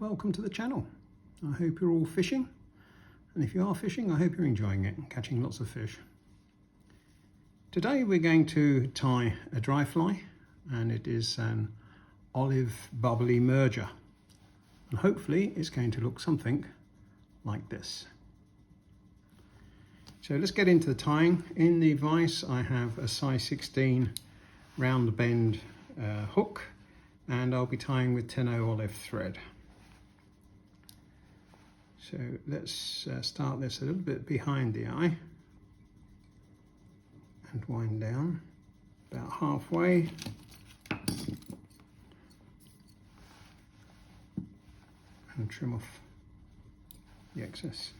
welcome to the channel. I hope you're all fishing, and if you are fishing, I hope you're enjoying it and catching lots of fish. Today we're going to tie a dry fly, and it is an olive bubbly merger, and hopefully it's going to look something like this. So let's get into the tying. In the vise I have a size 16 round the bend hook, and I'll be tying with 10/0 olive thread. So let's start this a little bit behind the eye and wind down about halfway. And trim off the excess.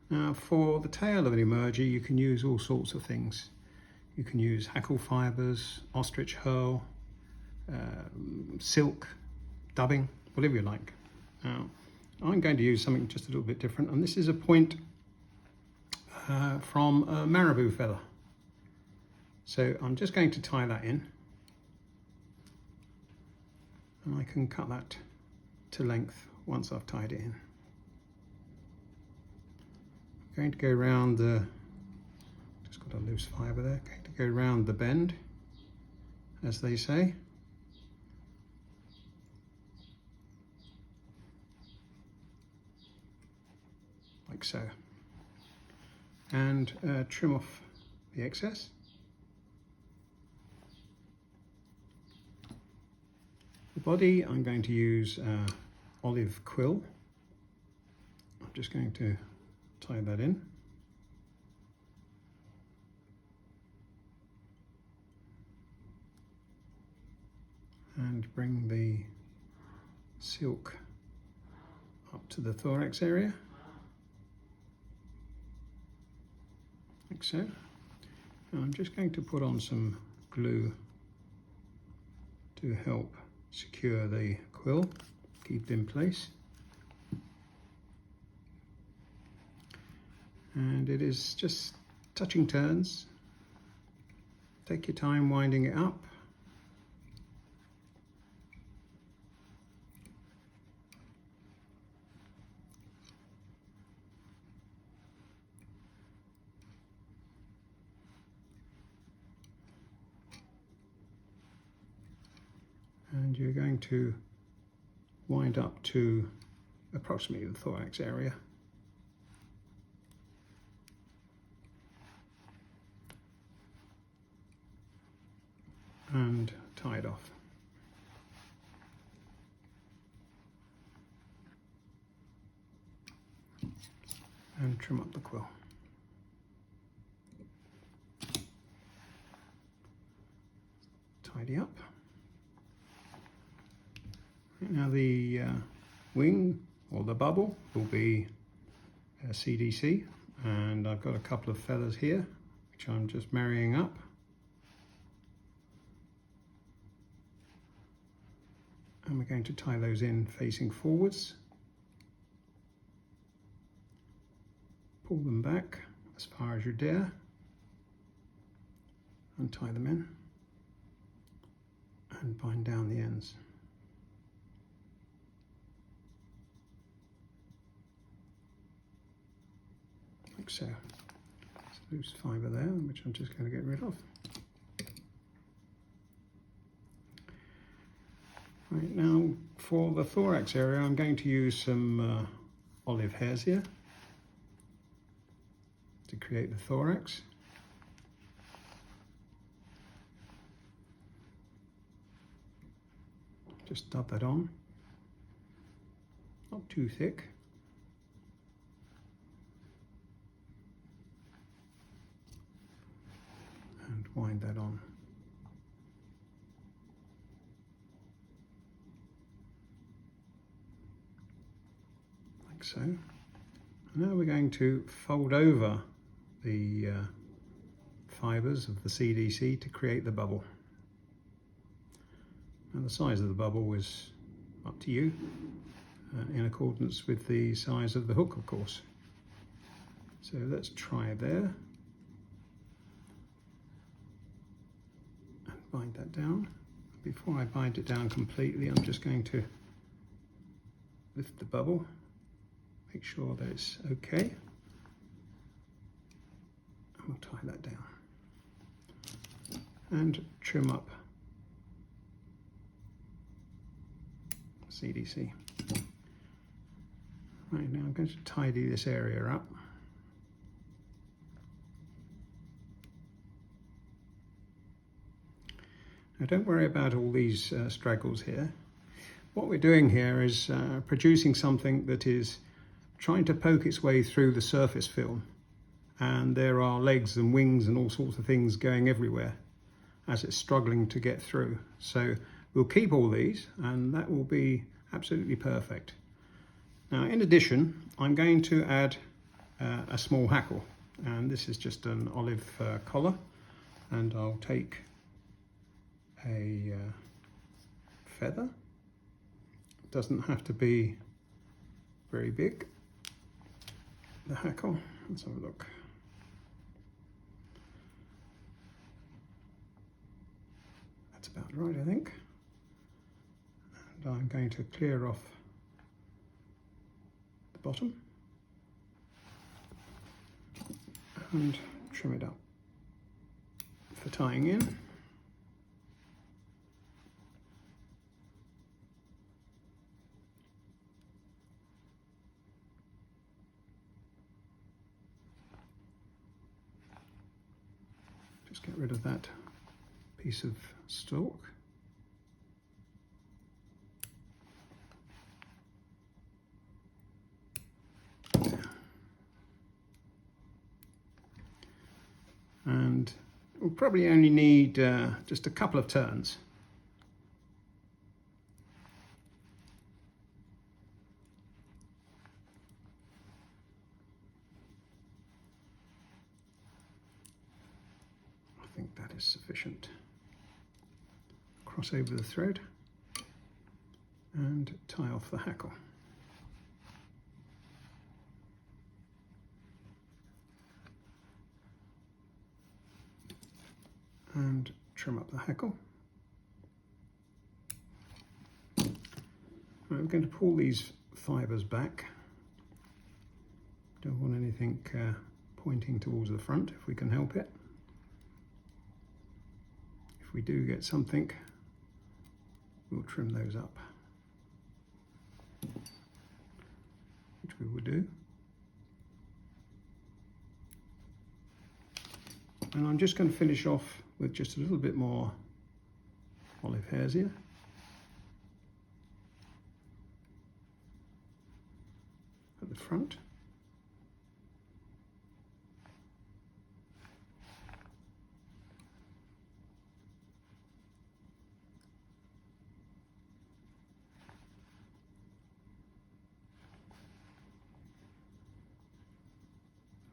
Now for the tail of an emerger you can use all sorts of things. You can use hackle fibres, ostrich herl, silk, dubbing, whatever you like. Now I'm going to use something just a little bit different, and this is a point from a marabou feather. So I'm just going to tie that in, and I can cut that to length once I've tied it in. I'm going to go around the, just got a loose fibre there, going to go around the bend, as they say. Like so. And trim off the excess. The body I'm going to use olive quill. I'm just going to tie that in. And bring the silk up to the thorax area. Like so. And I'm just going to put on some glue to help secure the quill, keep it in place. And it is just touching turns. Take your time winding it up. And you're going to wind up to approximately the thorax area. And tie it off. And trim up the quill. Tidy up. Now the wing or the bubble will be CDC, and I've got a couple of feathers here which I'm just marrying up. And we're going to tie those in facing forwards. Pull them back as far as you dare and tie them in and bind down the ends. Like so. There's a loose fibre there, which I'm just going to get rid of. Right, now for the thorax area I'm going to use some olive hairs here to create the thorax. Just dab that on, not too thick. And wind that on. Like so. And now we're going to fold over the fibres of the CDC to create the bubble. And the size of the bubble is up to you, in accordance with the size of the hook, of course. So let's try there. And bind that down. before I bind it down completely, I'm just going to lift the bubble, make sure that it's okay, and we'll tie that down and trim up CDC. Right, now I'm going to tidy this area up. Now don't worry about all these straggles here. What we're doing here is producing something that is trying to poke its way through the surface film, and there are legs and wings and all sorts of things going everywhere as it's struggling to get through. So we'll keep all these and that will be absolutely perfect. Now in addition, I'm going to add a small hackle, and this is just an olive collar, and I'll take a feather. It doesn't have to be very big, the hackle. Let's have a look. That's about right, I think. And I'm going to clear off the bottom and trim it up for tying in. Just get rid of that piece of stalk. And we'll probably only need just a couple of turns. I think that is sufficient. Cross over the thread and tie off the hackle. And trim up the hackle. I'm going to pull these fibres back. Don't want anything pointing towards the front if we can help it. If we do get something, we'll trim those up, which we will do. And I'm just going to finish off with just a little bit more olive hairs here. At the front.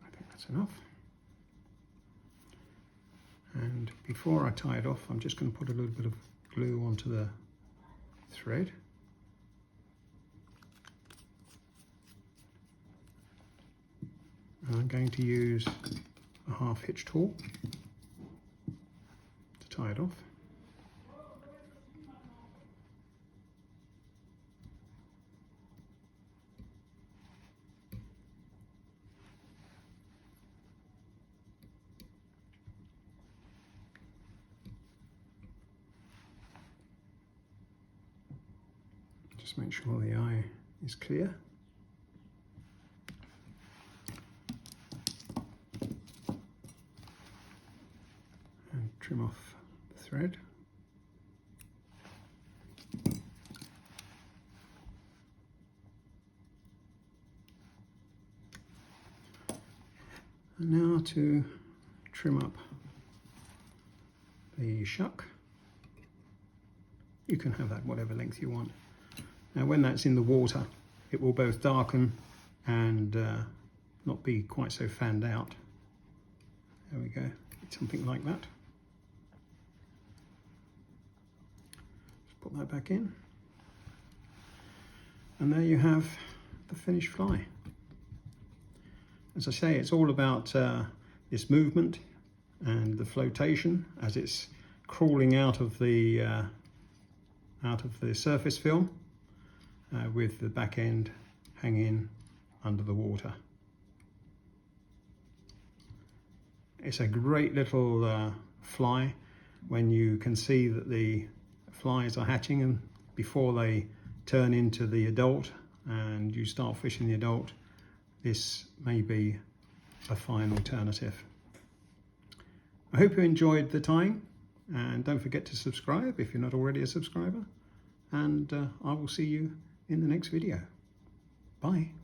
I think that's enough. And before I tie it off, I'm just going to put a little bit of glue onto the thread. And I'm going to use a half hitch tool to tie it off. Just make sure the eye is clear. And trim off the thread. And now to trim up the shuck. You can have that whatever length you want. Now when that's in the water, it will both darken and not be quite so fanned out. There we go, something like that. Just put that back in. And there you have the finished fly. As I say, it's all about this movement and the flotation as it's crawling out of the out of the surface film with the back end hanging under the water. It's a great little fly when you can see that the flies are hatching, and before they turn into the adult and you start fishing the adult, this may be a fine alternative. I hope you enjoyed the tying, and don't forget to subscribe if you're not already a subscriber, and I will see you in the next video. Bye.